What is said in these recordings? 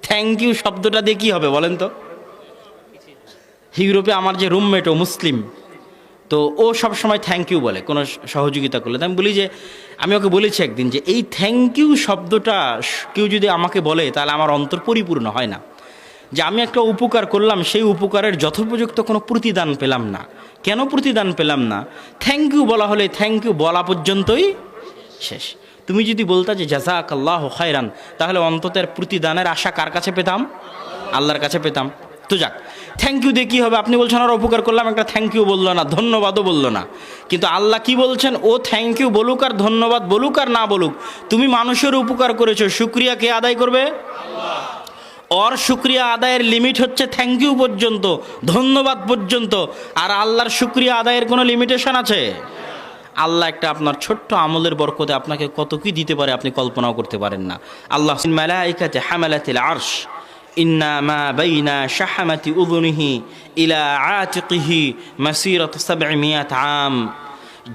Thank you শব্দটা দিয়ে কী হবে বলেন তো? ইউরোপে আমার যে রুমমেট ও মুসলিম, তো ও সব সময় থ্যাংক ইউ বলে কোনো সহযোগিতা করলে। আমি বলি যে, আমি ওকে বলেছি একদিন যে এই থ্যাংক ইউ শব্দটা কেউ যদি আমাকে বলে তাহলে আমার অন্তর পরিপূর্ণ হয় না। যে আমি একটা উপকার করলাম, সেই উপকারের যথোপযুক্ত কোনো প্রতিদান পেলাম না। কেন প্রতিদান পেলাম না? থ্যাংক ইউ বলা হলে থ্যাংক ইউ বলা পর্যন্তই শেষ। তুমি যদি বলতা যে জাযাকাল্লাহু খায়রান, তাহলে অন্তত এর প্রতিদানের আশা কার কাছে পেতাম? আল্লাহর কাছে পেতাম। তো যাক, থ্যাংক ইউ দিয়ে কী হবে? আপনি বলছেন আর উপকার করলাম, একটা থ্যাংক ইউ বললো না, ধন্যবাদও বললো না। কিন্তু আল্লাহ কি বলছেন? ও থ্যাংক ইউ বলুক আর ধন্যবাদ বলুক আর না বলুক, তুমি মানুষের উপকার করেছো, শুকরিয়া কে আদায় করবে? ওর শুকরিয়া আদায়ের লিমিট হচ্ছে থ্যাংক ইউ পর্যন্ত, ধন্যবাদ পর্যন্ত। আর আল্লাহর শুকরিয়া আদায়ের কোনো লিমিটেশন আছে? আল্লাহ একটা আপনার ছোট্ট আমলের বরকতে আপনাকে কত কি দিতে পারে আপনি কল্পনাও করতে পারেন না। আল্লাহ মালাইকাতে হামালাতিল আরশ ইন্না মা বাইনা শাহামাতি উযুনিহি ইলা আতিকিহি মাসিরাত ৭০০ আম।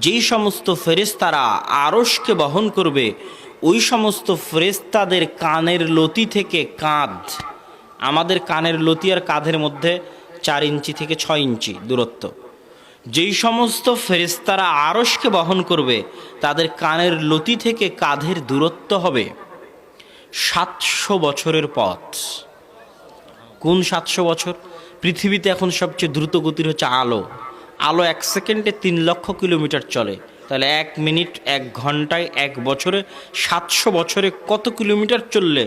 যেই সমস্ত ফেরেশতারা আরশকে বহন করবে, ওই সমস্ত ফেরেশতাদের কানের লতি থেকে কাঁধ, আমাদের কানের লতি আর কাঁধের মধ্যে ৪ ইঞ্চি থেকে ৬ ইঞ্চি দূরত্ব, যেই সমস্ত ফেরেশতারা আরশকে বহন করবে তাদের কানের লতি থেকে কাঁধের দূরত্ব হবে ৭০০ বছরের পথ। কোন ৭০০ বছর? পৃথিবীতে এখন সবচেয়ে দ্রুত গতির হচ্ছে আলো। আলো ১ সেকেন্ডে ৩ লক্ষ কিলোমিটার চলে। তাহলে ১ মিনিট ১ ঘন্টায় ১ বছরে ৭০০ বছরে কত কিলোমিটার চললে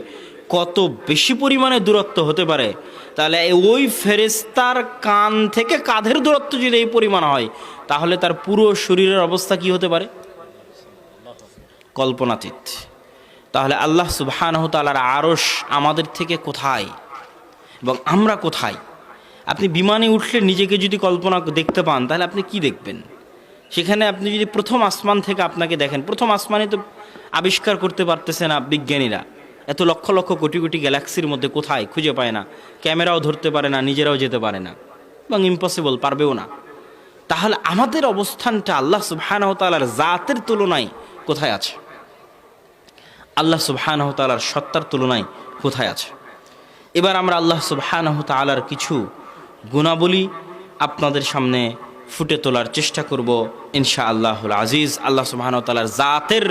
কত বেশি পরিমাণে দূরত্ব হতে পারে? তাহলে ওই ফেরেশতার কান থেকে কাঁধের দূরত্ব যদি এই পরিমাণ হয়, তাহলে তার পুরো শরীরের অবস্থা কি হতে পারে? কল্পনাতীত। তাহলে আল্লাহ সুবহানাহু ওয়া তাআলার আরশ আমাদের থেকে কোথায় এবং আমরা কোথায়? আপনি বিমানে উঠলে নিজেকে যদি কল্পনা দেখতে পান, তাহলে আপনি কি দেখবেন? সেখানে আপনি যদি প্রথম আসমান থেকে আপনাকে দেখেন, প্রথম আসমানে তো আবিষ্কার করতে পারতেছে না বিজ্ঞানীরা, এত লক্ষ লক্ষ কোটি কোটি গ্যালাক্সির মধ্যে কোথায় খুঁজে পায় না, ক্যামেরাও ধরতে পারে না, নিজেরাও যেতে পারে না, এবং ইম্পসিবল, পারবেও না। তাহলে আমাদের অবস্থানটা আল্লাহ সুবহানাহু ওয়া তাআলার জাতের তুলনায় কোথায় আছে? আল্লাহ সুবহানাহু ওয়া তাআলার সত্তার তুলনায় কোথায় আছে? এবার আমরা আল্লাহ সুবহানাহু ওয়া তাআলার কিছু গুণাবলী আপনাদের সামনে ফুটে তোলার চেষ্টা করব ইনশাআল্লাহুল আজিজ। আল্লাহ সুবহানাহু ওয়া তাআলার জাতের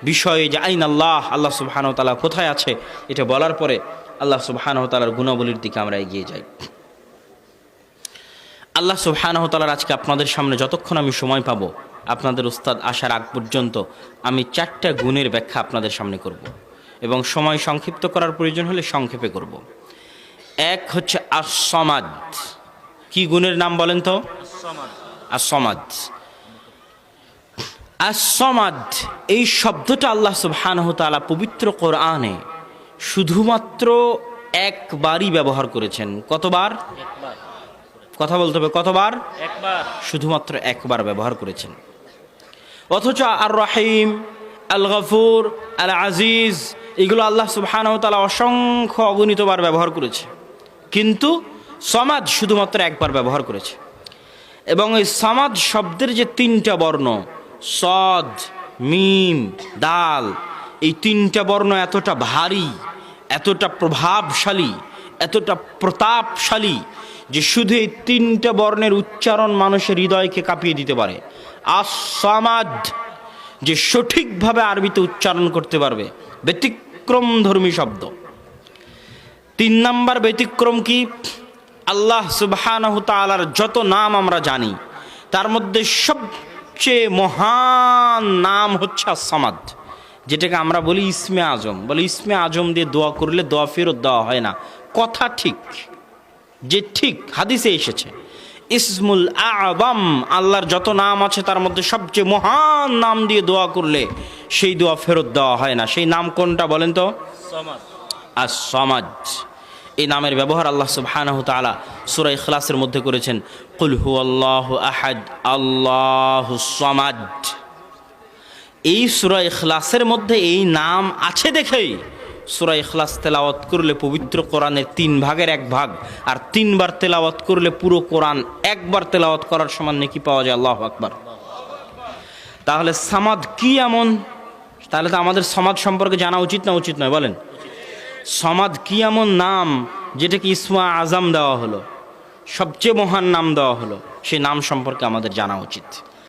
বিষয়ে যে আইন আল্লাহ, আল্লাহ সুবহানাহু ওয়া তাআলা কোথায় আছে, এটা বলার পরে আল্লাহ সুবহানাহু ওয়া তাআলার গুণাবলীর দিকে আমরা এগিয়ে যাই। আল্লাহ সুবহানাহু ওয়া তাআলার আজকে আপনাদের সামনে যতক্ষণ আমি সময় পাবো, আপনাদের উস্তাদ আসার আগ পর্যন্ত আমি 4টা গুণের ব্যাখ্যা আপনাদের সামনে করব, এবং সময় সংক্ষিপ্ত করার প্রয়োজন হলে সংক্ষেপে করব। এক হচ্ছে আস-সামাদ। কি গুণের নাম বলেন তো? আস-সামাদ। আস-সামাদ এই শব্দটা আল্লাহ সুবহানাহু ওয়া তাআলা পবিত্র কোরআনে শুধুমাত্র একবারই ব্যবহার করেছেন। কতবার? একবার। কথা বলতে হবে, কতবার? একবার। শুধুমাত্র একবার ব্যবহার করেছেন। অথচ আর রহিম, আল গফুর, আল আজিজ, এগুলো আল্লাহ সুবহানাহু ওয়া তাআলা অসংখ্য অগণিতবার ব্যবহার করেছে, কিন্তু সামাদ শুধুমাত্র একবার ব্যবহার করেছে। এবং এই সামাদ শব্দের যে 3টা বর্ণ, সদ, মিম, দাল, এই 3টা বর্ণ এতটা ভারী, এতটা প্রভাবশালী, এতটা প্রতাপশালী যে শুধু এই 3টা বর্ণের উচ্চারণ মানুষের হৃদয়কে কাঁপিয়ে দিতে পারে। আস-সামাদ যে সঠিকভাবে আরবিতে উচ্চারণ করতে পারবে, ব্যতিক্রম ধর্মী শব্দ। 3 নাম্বার ব্যতিক্রম কি? আল্লাহ সুবহানাহু ওয়া তাআলার যত নাম আমরা জানি, তার মধ্যে সবচেয়ে মহান নাম হচ্ছে আস-সামাদ, যেটাকে আমরা বলি ইসমে আজম। বলে ইসমে আজম দিয়ে দোয়া করলে দোয়া ফেরত দেওয়া হয় না। কথা ঠিক, যে ঠিক হাদিসে এসেছে। ইসমুল আ'যাম, আল্লাহর যত নাম আছে তার মধ্যে সবচেয়ে মহান নাম দিয়ে দোয়া করলে সেই দোয়া ফেরত দেওয়া হয় না। সেই নাম কোনটা বলেন তো? সামাদ। আস-সামাদ এই নামের ব্যবহার আল্লাহ সুবহানাহু ওয়া তাআলা সূরা ইখলাসের মধ্যে করেছেন। কুল হুয়াল্লাহু আহাদ আল্লাহুস সামাদ। এই সূরা ইখলাসের মধ্যে এই নাম আছে দেখেই সূরা ইখলাস তেলাওয়াত করলে পবিত্র কোরআনের 3 ভাগের 1 ভাগ, আর 3 বার তেলাওয়াত করলে পুরো কোরআন একবার তেলাওয়াত করার সমান নেকি পাওয়া যায়। আল্লাহু আকবার। তাহলে সামাদ কি এমন? তাহলে তো আমাদের সামাদ সম্পর্কে জানা উচিত না উচিত নয়? বলেন। সমাদ কি এমন নাম যেটাকে ইসমা আজম দেওয়া হলো, সবচেয়ে মহান নাম দেওয়া হলো, সেই নাম সম্পর্কে আমাদের জানা উচিত।